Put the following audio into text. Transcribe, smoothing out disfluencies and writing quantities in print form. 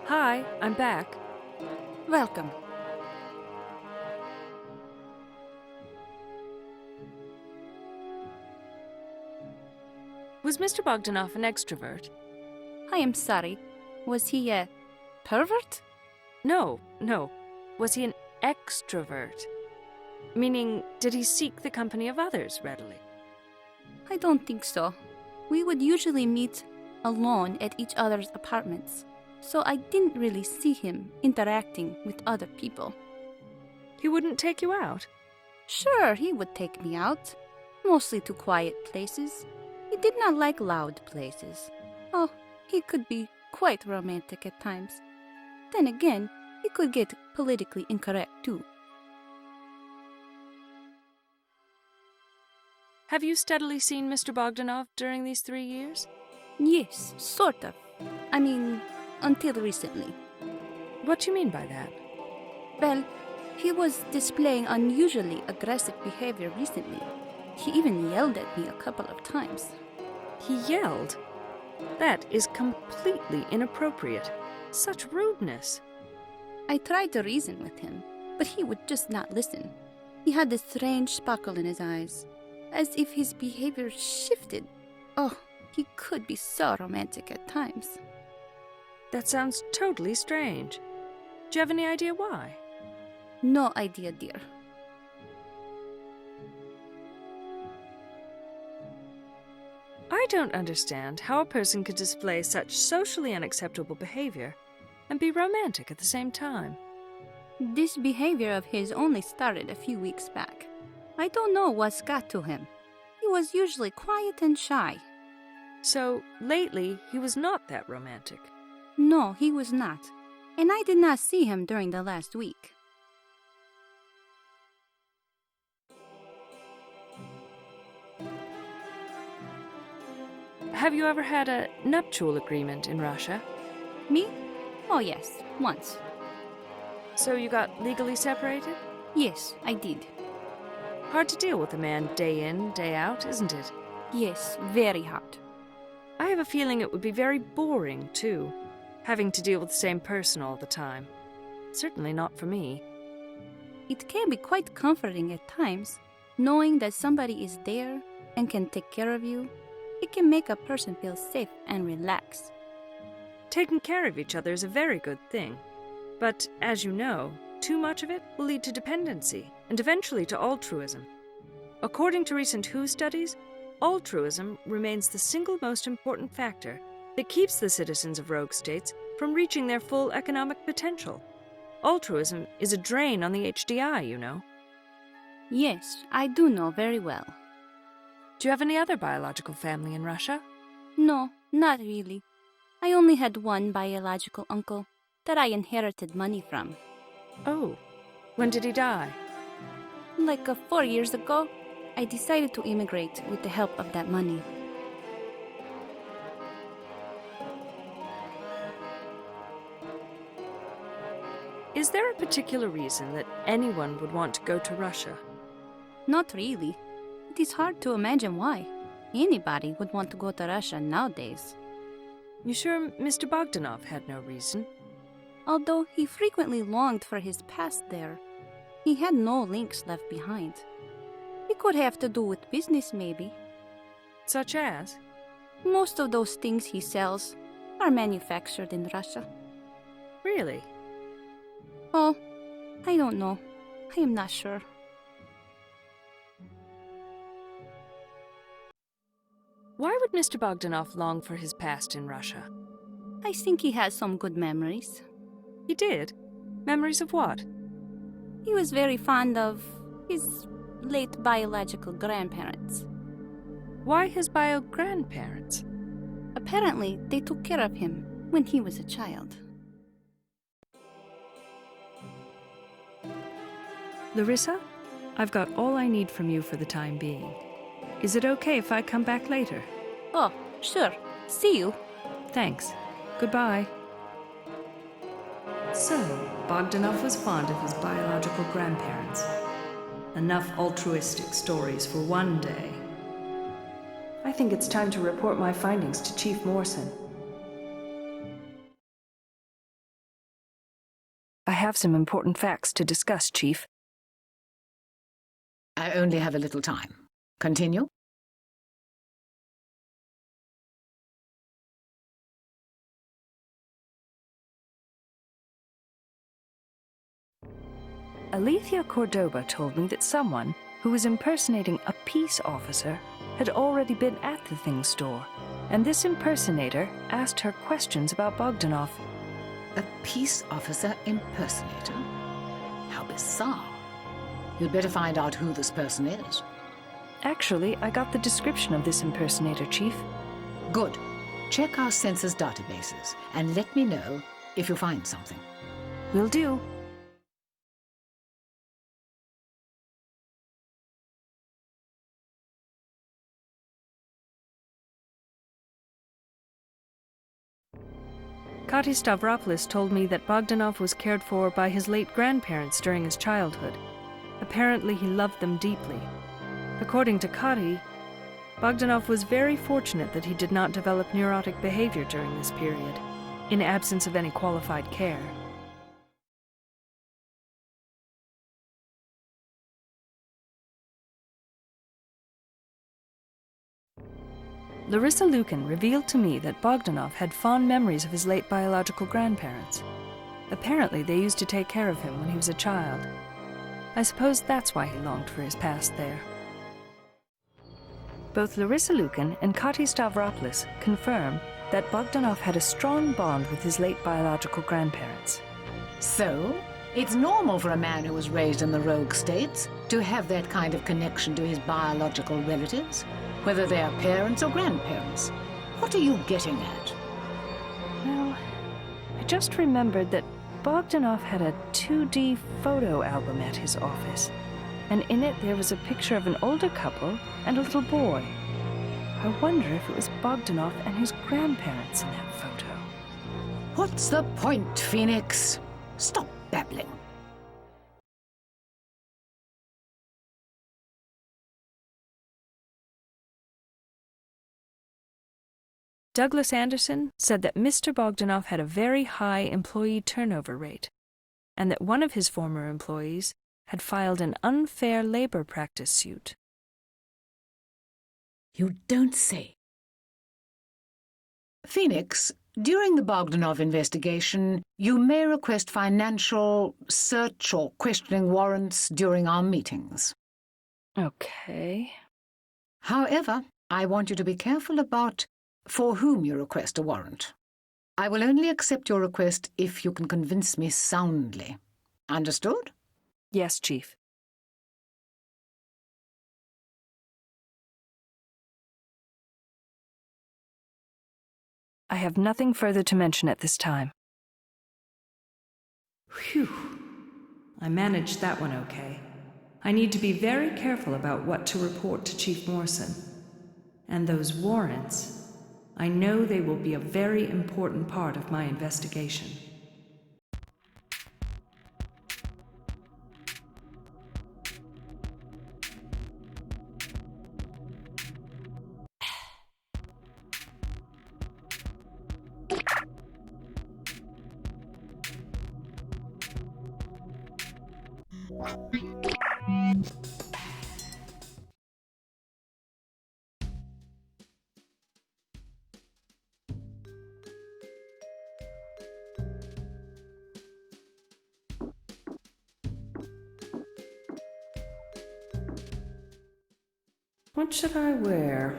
Hi, I'm back. Welcome. Was Mr. Bogdanov an extrovert? I am sorry. Was he a pervert? No. Was he an extrovert? Meaning, did he seek the company of others readily? I don't think so. We would usually meet alone at each other's apartments, so I didn't really see him interacting with other people. He wouldn't take you out? Sure, he would take me out, mostly to quiet places. He did not like loud places. Oh, he could be quite romantic at times. Then again, he could get politically incorrect too. Have you steadily seen Mr. Bogdanov during these 3 years? Yes, sort of. I mean, until recently. What do you mean by that? Well, he was displaying unusually aggressive behavior recently. He even yelled at me a couple of times. He yelled? That is completely inappropriate. Such rudeness. I tried to reason with him, but he would just not listen. He had this strange sparkle in his eyes, as if his behavior shifted. Oh, he could be so romantic at times. That sounds totally strange. Do you have any idea why? No idea, dear. I don't understand how a person could display such socially unacceptable behavior and be romantic at the same time. This behavior of his only started a few weeks back. I don't know what's got to him. He was usually quiet and shy. So, lately, he was not that romantic. No, he was not. And I did not see him during the last week. Have you ever had a nuptial agreement in Russia? Me? Oh yes, once. So you got legally separated? Yes, I did. Hard to deal with a man day in, day out, isn't it? Yes, very hard. I have a feeling it would be very boring, too, having to deal with the same person all the time. Certainly not for me. It can be quite comforting at times, knowing that somebody is there and can take care of you. It can make a person feel safe and relaxed. Taking care of each other is a very good thing. But, as you know, too much of it will lead to dependency and eventually to altruism. According to recent WHO studies, altruism remains the single most important factor that keeps the citizens of rogue states from reaching their full economic potential. Altruism is a drain on the HDI, you know. Yes, I do know very well. Do you have any other biological family in Russia? No, not really. I only had one biological uncle that I inherited money from. Oh, when did he die? Like 4 years ago, I decided to immigrate with the help of that money. Is there a particular reason that anyone would want to go to Russia? Not really. It is hard to imagine why. Anybody would want to go to Russia nowadays. You sure Mr. Bogdanov had no reason? Although he frequently longed for his past there, he had no links left behind. It could have to do with business, maybe. Such as? Most of those things he sells are manufactured in Russia. Really? Oh, I don't know. I am not sure. Why would Mr. Bogdanov long for his past in Russia? I think he has some good memories. He did? Memories of what? He was very fond of his late biological grandparents. Why his bio-grandparents? Apparently, they took care of him when he was a child. Larissa, I've got all I need from you for the time being. Is it okay if I come back later? Oh, sure. See you. Thanks. Goodbye. So, Bogdanov was fond of his biological grandparents. Enough altruistic stories for one day. I think it's time to report my findings to Chief Morrison. I have some important facts to discuss, Chief. I only have a little time. Continue. Alethea Cordoba told me that someone who was impersonating a peace officer had already been at the Thing store, and this impersonator asked her questions about Bogdanov. A peace officer impersonator? How bizarre. You'd better find out who this person is. Actually, I got the description of this impersonator, Chief. Good. Check our census databases and let me know if you find something. Will do. Kati Stavropoulos told me that Bogdanov was cared for by his late grandparents during his childhood. Apparently, he loved them deeply. According to Kati, Bogdanov was very fortunate that he did not develop neurotic behavior during this period, in absence of any qualified care. Larissa Lukins revealed to me that Bogdanov had fond memories of his late biological grandparents. Apparently, they used to take care of him when he was a child. I suppose that's why he longed for his past there. Both Larissa Lukins and Kati Stavropoulos confirm that Bogdanov had a strong bond with his late biological grandparents. So, it's normal for a man who was raised in the Rogue States to have that kind of connection to his biological relatives, whether they are parents or grandparents. What are you getting at? Well, I just remembered that Bogdanov had a 2D photo album at his office, and in it there was a picture of an older couple and a little boy. I wonder if it was Bogdanov and his grandparents in that photo. What's the point, Phoenix? Stop babbling. Douglas Anderson said that Mr. Bogdanov had a very high employee turnover rate, and that one of his former employees had filed an unfair labor practice suit. You don't say. Phoenix, during the Bogdanov investigation, you may request financial, search or questioning warrants during our meetings. Okay. However, I want you to be careful about for whom you request a warrant. I will only accept your request if you can convince me soundly. Understood? Yes, Chief. I have nothing further to mention at this time. Phew. I managed that one okay. I need to be very careful about what to report to Chief Morrison. And those warrants, I know they will be a very important part of my investigation. What should I wear?